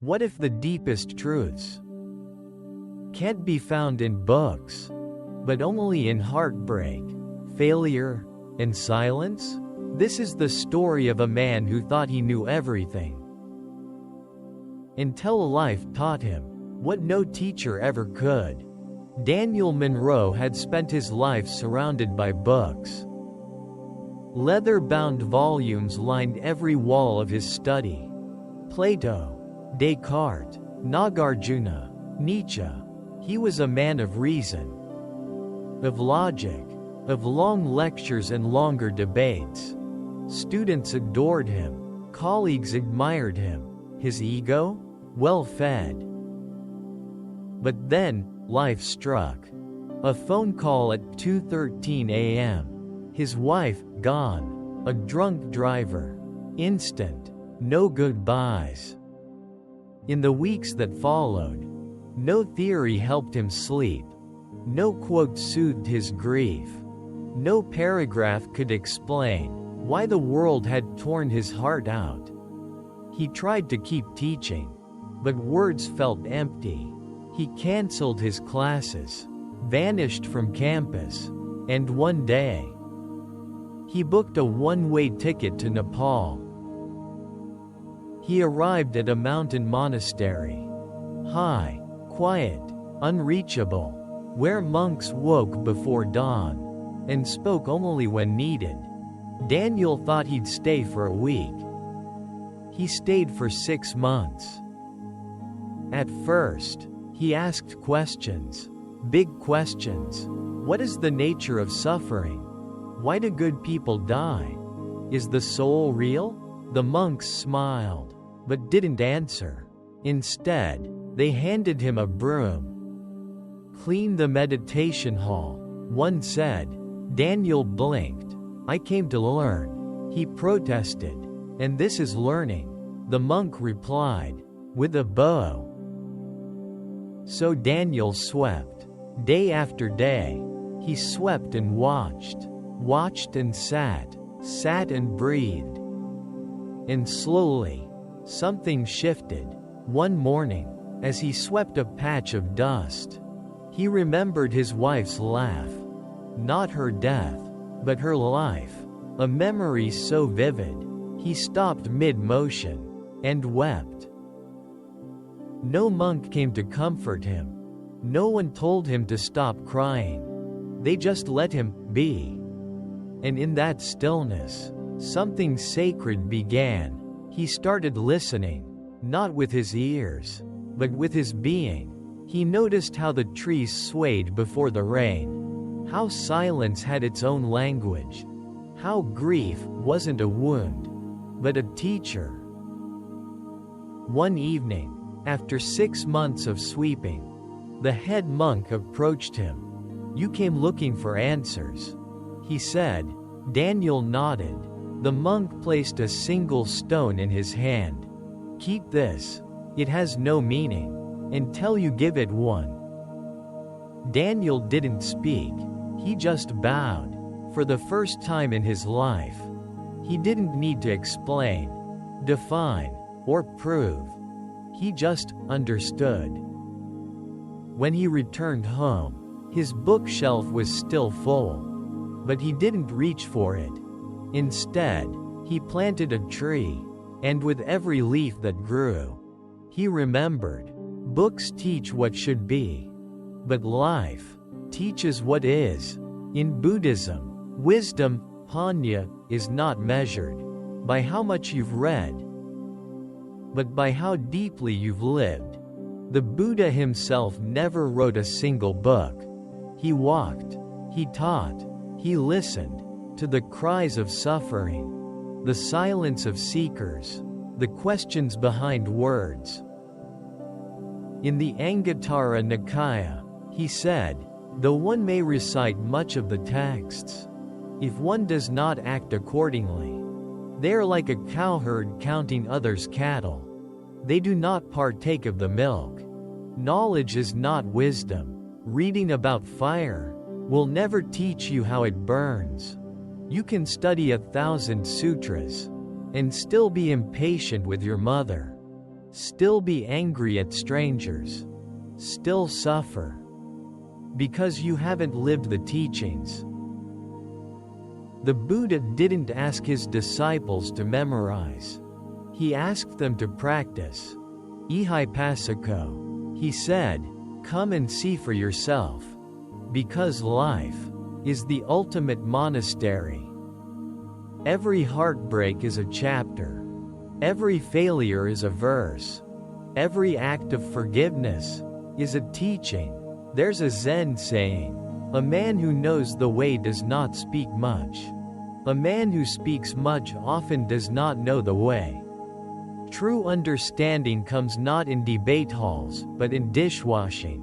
What if the deepest truths can't be found in books, but only in heartbreak, failure, and silence? This is the story of a man who thought he knew everything, until life taught him what no teacher ever could. Daniel Monroe had spent his life surrounded by books. Leather-bound volumes lined every wall of his study. Plato, Descartes, Nagarjuna, Nietzsche. He was a man of reason, of logic, of long lectures and longer debates. Students adored him, colleagues admired him. His ego? Well fed. But then, life struck. A phone call at 2:13 a.m. His wife, gone. A drunk driver. Instant. No goodbyes. In the weeks that followed, no theory helped him sleep. No quote soothed his grief. No paragraph could explain why the world had torn his heart out. He tried to keep teaching, but words felt empty. He canceled his classes, vanished from campus, and one day, he booked a one-way ticket to Nepal. He arrived at a mountain monastery. High, quiet, unreachable, where monks woke before dawn, and spoke only when needed. Daniel thought he'd stay for a week. He stayed for 6 months. At first, he asked questions. Big questions. What is the nature of suffering? Why do good people die? Is the soul real? The monks smiled, but didn't answer. Instead, they handed him a broom. Clean the meditation hall, one said. Daniel blinked. I came to learn. He protested. And this is learning, the monk replied, with a bow. So Daniel swept. Day after day, he swept and watched and sat and breathed. And slowly, something shifted. One morning, as he swept a patch of dust, he remembered his wife's laugh. Not her death, but her life. A memory so vivid, he stopped mid-motion, and wept. No monk came to comfort him. No one told him to stop crying. They just let him be. And in that stillness, something sacred began. He started listening, not with his ears, but with his being. He noticed how the trees swayed before the rain, how silence had its own language, how grief wasn't a wound, but a teacher. One evening, after 6 months of sweeping, the head monk approached him. You came looking for answers, he said. Daniel nodded. The monk placed a single stone in his hand. Keep this. It has no meaning until you give it one. Daniel didn't speak. He just bowed. For the first time in his life, he didn't need to explain, define, or prove. He just understood. When he returned home, his bookshelf was still full. But he didn't reach for it. Instead, he planted a tree, and with every leaf that grew, he remembered, books teach what should be, but life teaches what is. In Buddhism, wisdom, panya, is not measured by how much you've read, but by how deeply you've lived. The Buddha himself never wrote a single book. He walked, he taught, he listened to the cries of suffering, the silence of seekers, the questions behind words. In the Anguttara Nikaya, he said, though one may recite much of the texts, if one does not act accordingly, they are like a cowherd counting others' cattle. They do not partake of the milk. Knowledge is not wisdom. Reading about fire will never teach you how it burns. You can study 1,000 sutras and still be impatient with your mother. still be angry at strangers, still suffer, because you haven't lived the teachings. The Buddha didn't ask his disciples to memorize. He asked them to practice. Ihaipasiko. He said, "Come and see for yourself. Because life is the ultimate monastery. Every heartbreak is a chapter. Every failure is a verse. Every act of forgiveness is a teaching." There's a Zen saying, "A man who knows the way does not speak much. A man who speaks much often does not know the way." True understanding comes not in debate halls, but in dishwashing,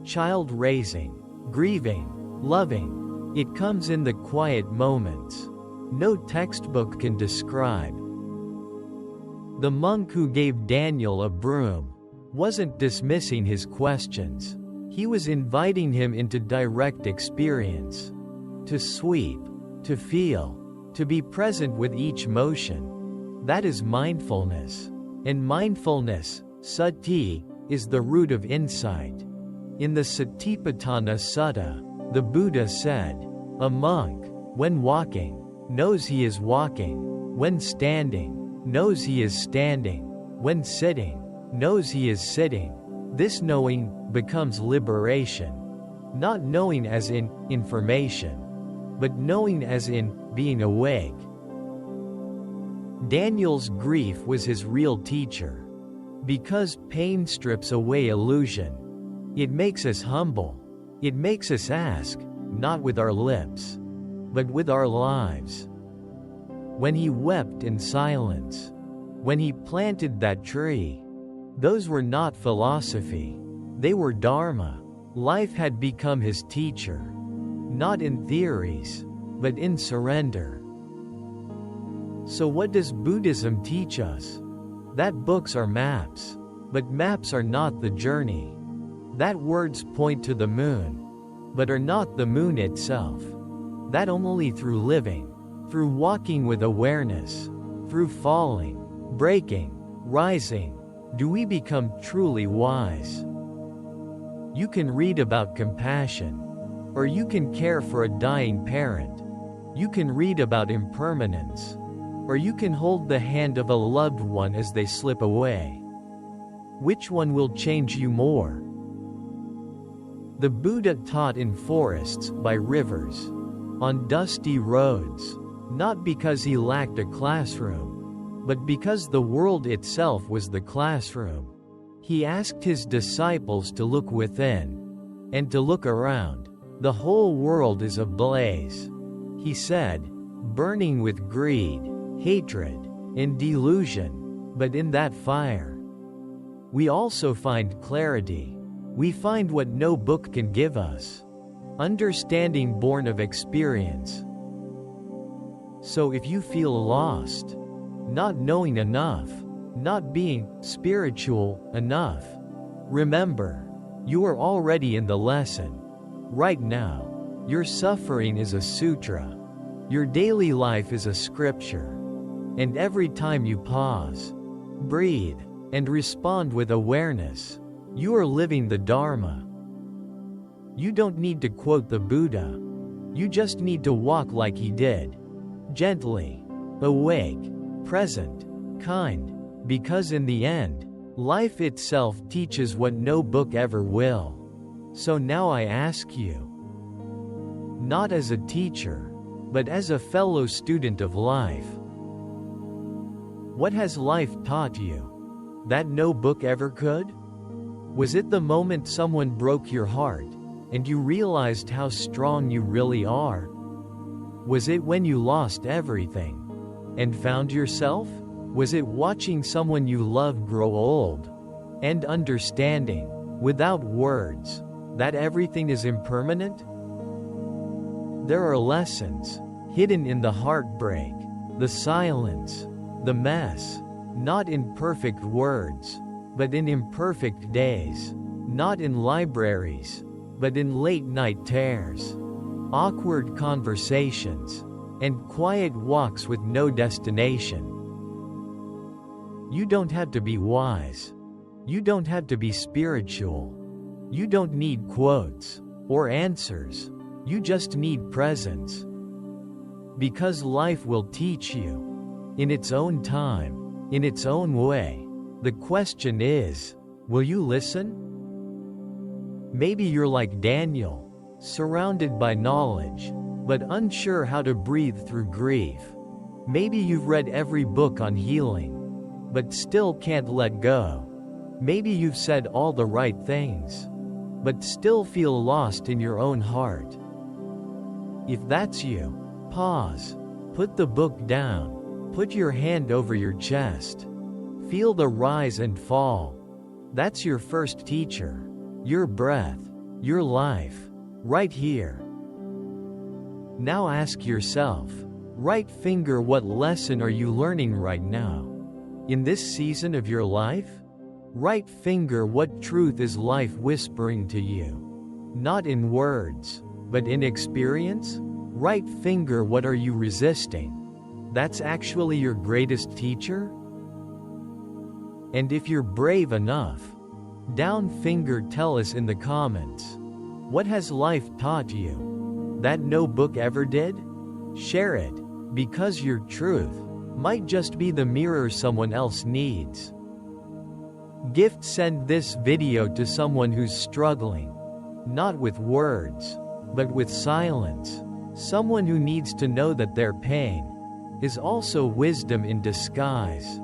child raising, grieving, loving. It comes in the quiet moments. No textbook can describe. The monk who gave Daniel a broom wasn't dismissing his questions. He was inviting him into direct experience. To sweep, to feel, to be present with each motion. That is mindfulness. And mindfulness, sati, is the root of insight. In the Satipatthana Sutta, the Buddha said, "A monk, when walking, knows he is walking. When standing, knows he is standing. When sitting, knows he is sitting." This knowing becomes liberation. Not knowing as in information, but knowing as in being awake. Daniel's grief was his real teacher. Because pain strips away illusion. It makes us humble. It makes us ask, not with our lips, but with our lives. When he wept in silence, when he planted that tree, those were not philosophy. They were dharma. Life had become his teacher. Not in theories, but in surrender. So what does Buddhism teach us? That books are maps. But maps are not the journey. That words point to the moon, but are not the moon itself. That only through living, through walking with awareness, through falling, breaking, rising, do we become truly wise. You can read about compassion, or you can care for a dying parent. You can read about impermanence, or you can hold the hand of a loved one as they slip away. Which one will change you more? The Buddha taught in forests, by rivers, on dusty roads, not because he lacked a classroom, but because the world itself was the classroom. He asked his disciples to look within, and to look around. The whole world is ablaze, he said, burning with greed, hatred, and delusion, but in that fire, we also find clarity. We find what no book can give us. Understanding born of experience. So if you feel lost, not knowing enough, not being spiritual enough, remember, you are already in the lesson. Right now, your suffering is a sutra. Your daily life is a scripture. And every time you pause, breathe, and respond with awareness, you are living the Dharma. You don't need to quote the Buddha. You just need to walk like he did. Gently, awake, present, kind, because in the end, life itself teaches what no book ever will. So now I ask you, not as a teacher, but as a fellow student of life, what has life taught you that no book ever could? Was it the moment someone broke your heart, and you realized how strong you really are? Was it when you lost everything, and found yourself? Was it watching someone you loved grow old, and understanding, without words, that everything is impermanent? There are lessons, hidden in the heartbreak, the silence, the mess, not in perfect words, but in imperfect days, not in libraries, but in late-night tears, awkward conversations, and quiet walks with no destination. You don't have to be wise. You don't have to be spiritual. You don't need quotes or answers. You just need presence. Because life will teach you in its own time, in its own way. The question is, will you listen? Maybe you're like Daniel, surrounded by knowledge, but unsure how to breathe through grief. Maybe you've read every book on healing, but still can't let go. Maybe you've said all the right things, but still feel lost in your own heart. If that's you, pause. Put the book down. Put your hand over your chest. Feel the rise and fall. That's your first teacher. Your breath. Your life. Right here. Now ask yourself, right finger, what lesson are you learning right now? In this season of your life? Right finger, what truth is life whispering to you? Not in words, but in experience? Right finger, what are you resisting? That's actually your greatest teacher? And if you're brave enough, down finger, tell us in the comments. What has life taught you that no book ever did? Share it, because your truth might just be the mirror someone else needs. Gift: send this video to someone who's struggling, not with words, but with silence. Someone who needs to know that their pain is also wisdom in disguise.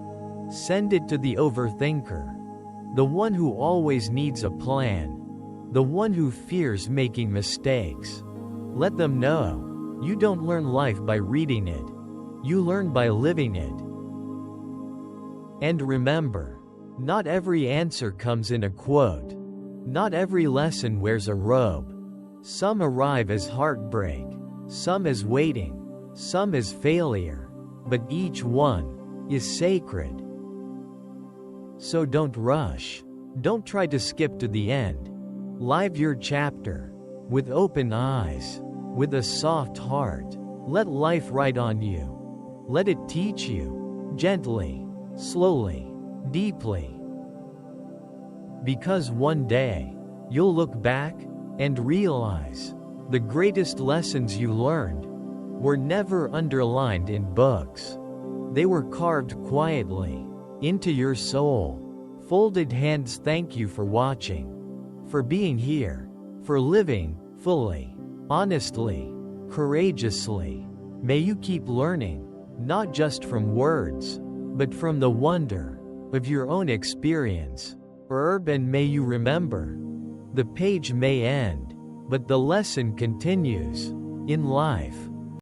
Send it to the overthinker, the one who always needs a plan, the one who fears making mistakes. Let them know, you don't learn life by reading it. You learn by living it. And remember, not every answer comes in a quote. Not every lesson wears a robe. Some arrive as heartbreak, some as waiting, some as failure, but each one is sacred. So don't rush. Don't try to skip to the end. Live your chapter with open eyes, with a soft heart. Let life write on you. Let it teach you, gently, slowly, deeply. Because one day, you'll look back and realize the greatest lessons you learned were never underlined in books. They were carved quietly into your soul. Folded hands, thank you for watching, for being here, for living fully, honestly, courageously. May you keep learning, not just from words, but from the wonder of your own experience. And may you remember, the page may end, but the lesson continues in life.